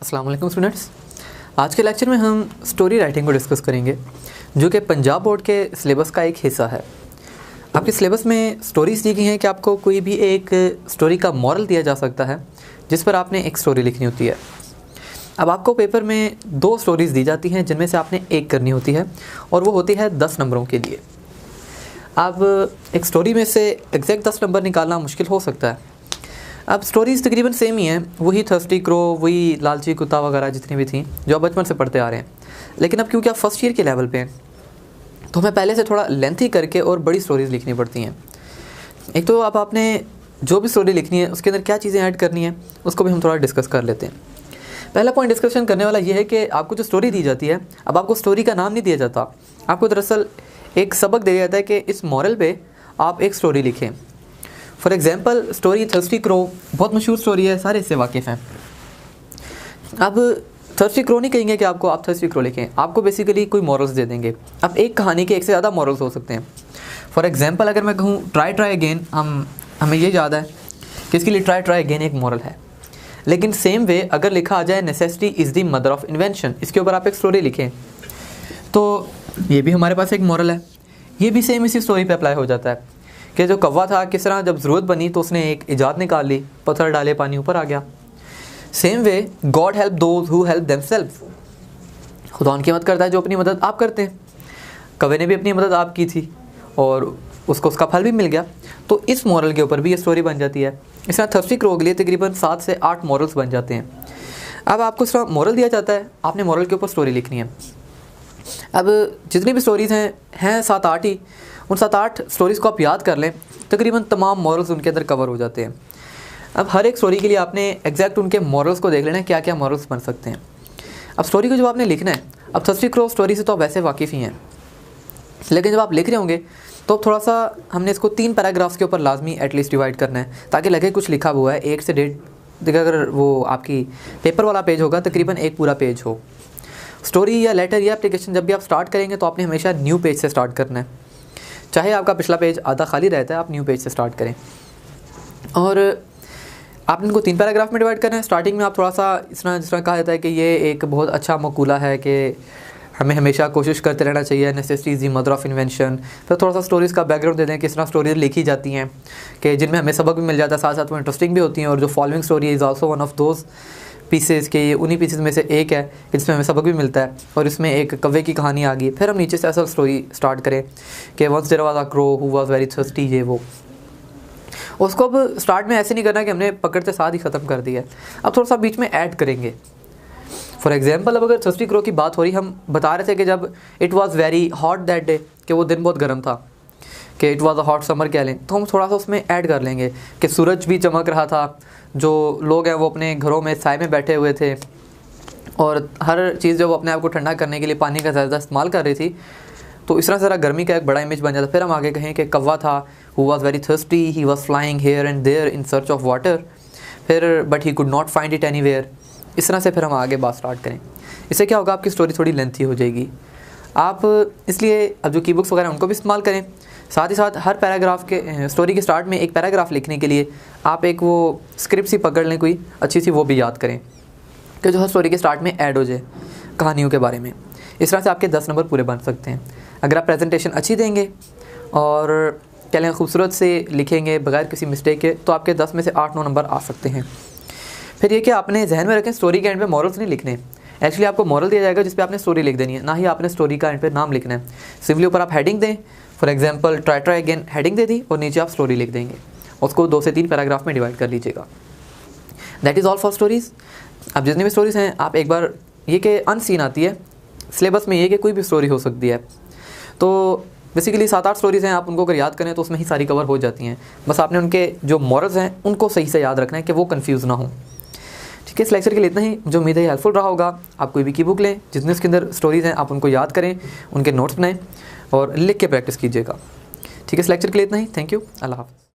अस्सलाम वालेकुम स्टूडेंट्स। आज के लेक्चर में हम स्टोरी राइटिंग को डिस्कस करेंगे, जो कि पंजाब बोर्ड के सिलेबस का एक हिस्सा है। आपके सिलेबस में स्टोरीज दी गई हैं कि आपको कोई भी एक स्टोरी का मॉरल दिया जा सकता है, जिस पर आपने एक स्टोरी लिखनी होती है। अब आपको पेपर में 2 स्टोरीज़ दी जाती हैं, जिनमें से आपने एक करनी होती है, और वो होती है 10 नंबरों के लिए। अब एक स्टोरी में से एग्जैक्ट 10 नंबर निकालना मुश्किल हो सकता है। अब स्टोरीज़ तकरीबन सेम ही हैं, वही थर्स्टी क्रो, वही लालची कुत्ता वगैरह जितनी भी थी जो आप बचपन से पढ़ते आ रहे हैं। लेकिन अब क्योंकि आप फर्स्ट ईयर के लेवल पे हैं, तो हमें पहले से थोड़ा लेंथी करके और बड़ी स्टोरीज़ लिखनी पड़ती हैं। एक तो अब आपने जो भी स्टोरी लिखनी है उसके अंदर क्या चीज़ें ऐड करनी है, उसको भी हम थोड़ा डिस्कस कर लेते हैं। पहला पॉइंट डिस्कशन करने वाला ये है कि आपको जो स्टोरी दी जाती है, अब आपको स्टोरी का नाम नहीं दिया जाता, आपको दरअसल एक सबक दिया जाता है कि इस मॉरल पे आप एक स्टोरी लिखें। For example story thirsty crow बहुत मशहूर स्टोरी है, सारे इससे वाकिफ़ हैं। अब थर्स्टी क्रो नहीं कहेंगे कि आपको आप थर्स्टी क्रो लिखें, आपको बेसिकली कोई मॉरल्स दे देंगे। अब एक कहानी के एक से ज़्यादा मॉरल्स हो सकते हैं। फॉर एग्ज़ाम्पल अगर मैं कहूँ ट्राई अगेन, हमें ये याद है कि इसके लिए ट्राई अगेन एक मॉरल है। लेकिन सेम वे अगर लिखा आ जाए necessity is the mother of invention, इसके ऊपर आप एक स्टोरी लिखें, तो ये भी हमारे पास एक मॉरल है। ये भी सेम इसी स्टोरी पे अप्लाई हो जाता है कि जो कौवा था, किस तरह जब ज़रूरत बनी तो उसने एक इजाद निकाल ली, पत्थर डाले पानी ऊपर आ गया। Same way God help those who help themselves, खुदा उनकी मदद करता है जो अपनी मदद आप करते हैं। कौवे ने भी अपनी मदद आप की थी और उसको उसका फल भी मिल गया। तो इस मॉरल के ऊपर भी ये स्टोरी बन जाती है। इस तरह थर्स्टी क्रो के लिए तकरीबन 7 से 8 मॉरल्स बन जाते हैं। अब आपको इस तरह मॉरल दिया जाता है, आपने मॉरल के ऊपर स्टोरी लिखनी है। अब जितनी भी स्टोरीज़ हैं 7-8 ही, उन 7-8 स्टोरीज़ को आप याद कर लें, तकरीबन तमाम मॉरल्स उनके अंदर कवर हो जाते हैं। अब हर एक स्टोरी के लिए आपने एग्जैक्ट उनके मॉरल्स को देख लेना है, क्या क्या मॉरल्स बन सकते हैं। अब स्टोरी को जब आपने लिखना है, अब थर्स्टी क्रो स्टोरी से तो आप वैसे वाकिफ़ ही हैं, लेकिन जब आप लिख रहे होंगे तो थोड़ा सा हमने इसको 3 पैराग्राफ्स के ऊपर लाजमी एटलीस्ट डिवाइड करना है, ताकि लगे कुछ लिखा हुआ है। 1 से 1.5 देखिए, अगर वो आपकी पेपर वाला पेज होगा तकरीबन एक पूरा पेज हो। स्टोरी या लेटर या एप्लीकेशन जब भी आप स्टार्ट करेंगे तो आपने हमेशा न्यू पेज से स्टार्ट करना है। चाहे आपका पिछला पेज आधा खाली रहता है, आप न्यू पेज से स्टार्ट करें। और आपने इनको 3 पैराग्राफ में डिवाइड करना है। स्टार्टिंग में आप थोड़ा सा जिस तरह कहा जाता है कि ये एक बहुत अच्छा मकूला है कि हमें हमेशा कोशिश करते रहना चाहिए, necessity is the mother of invention. फिर थोड़ा सा स्टोरीज़ का बैकग्राउंड दे दें, किस तरह स्टोरीज लिखी जाती हैं कि जिनमें हमें सबक भी मिल जाता है, साथ साथ वो इंटरेस्टिंग भी होती हैं। और जो following story is also one of those pieces के, ये उन्हीं पीसेस में से एक है जिसमें हमें सबक भी मिलता है। और इसमें एक कौवे की कहानी आ गई। फिर हम नीचे से असल स्टोरी स्टार्ट करें कि once there was a crow who was very thirsty, ये वो। उसको अब स्टार्ट में ऐसे नहीं करना कि हमने पकड़ते साथ ही ख़त्म कर दिया है, अब थोड़ा सा बीच में ऐड करेंगे। फॉर एग्जाम्पल अब अगर थर्स्टी क्रो की बात हो रही, हम बता रहे थे कि जब it was very hot that day, कि वो दिन बहुत गर्म था, कि it was a hot summer कह लें, तो हम थोड़ा सा उसमें ऐड कर लेंगे कि सूरज भी चमक रहा था, जो लोग हैं वो अपने घरों में साए में बैठे हुए थे, और हर चीज़ जो वो अपने आप को ठंडा करने के लिए पानी का ज़्यादा इस्तेमाल कर रही थी। तो इस तरह से गर्मी का एक बड़ा इमेज बन जाता। फिर हम आगे कहें कि कौवा था who was very thirsty, he was flying here and there in search of water, फिर but he could not find it anywhere. इस तरह से फिर हम आगे बात स्टार्ट करें। इससे क्या होगा, आपकी स्टोरी थोड़ी लेंथी हो जाएगी। आप इसलिए अब जो की बुक्स वगैरह उनको भी इस्तेमाल करें। साथ ही साथ हर पैराग्राफ के स्टोरी के स्टार्ट में एक पैराग्राफ लिखने के लिए आप एक वो स्क्रिप्ट सी पकड़ लें कोई अच्छी सी, वो भी याद करें कि जो हर स्टोरी के स्टार्ट में ऐड हो जाए कहानियों के बारे में। इस तरह से आपके 10 नंबर पूरे बन सकते हैं। अगर आप प्रेजेंटेशन अच्छी देंगे और क्या लें खूबसूरत से लिखेंगे बगैर किसी मिस्टेक के, तो आपके 10 में से 8-9 नंबर आ सकते हैं। फिर ये कि आपने जहन में रखें, स्टोरी के एंड पे मॉरल्स नहीं लिखने। एक्चुअली आपको मॉरल दिया जाएगा जिस पे आपने स्टोरी लिख देनी है, ना ही आपने स्टोरी का एंड पे नाम लिखना है। सिंपली ऊपर आप हेडिंग दें, for example try again heading दे दी, और नीचे आप स्टोरी लिख देंगे। उसको 2 से 3 पैराग्राफ में डिवाइड कर लीजिएगा। That is all for stories. अब जितनी भी स्टोरीज़ हैं, आप एक बार ये कि अनसीन आती है सिलेबस में, ये कि कोई भी स्टोरी हो सकती है। तो बेसिकली 7-8 स्टोरीज़ हैं, आप उनको अगर याद करें तो उसमें ही सारी कवर हो जाती हैं। बस आपने उनके जो मॉरल्स हैं उनको सही से याद रखना है कि वो कन्फ्यूज़ ना हो। ठीक है, इस लेक्चर के लिए इतना ही। मुझे उम्मीद है हेल्पफुल रहा होगा। आप कोई भी की बुक लें, जितने उसके अंदर स्टोरीज़ हैं आप उनको याद करें, उनके नोट्स बनाएं और लिख के प्रैक्टिस कीजिएगा। ठीक है, इस लेक्चर के लिए इतना ही। थैंक यू, अल्लाह हाफ़िज़।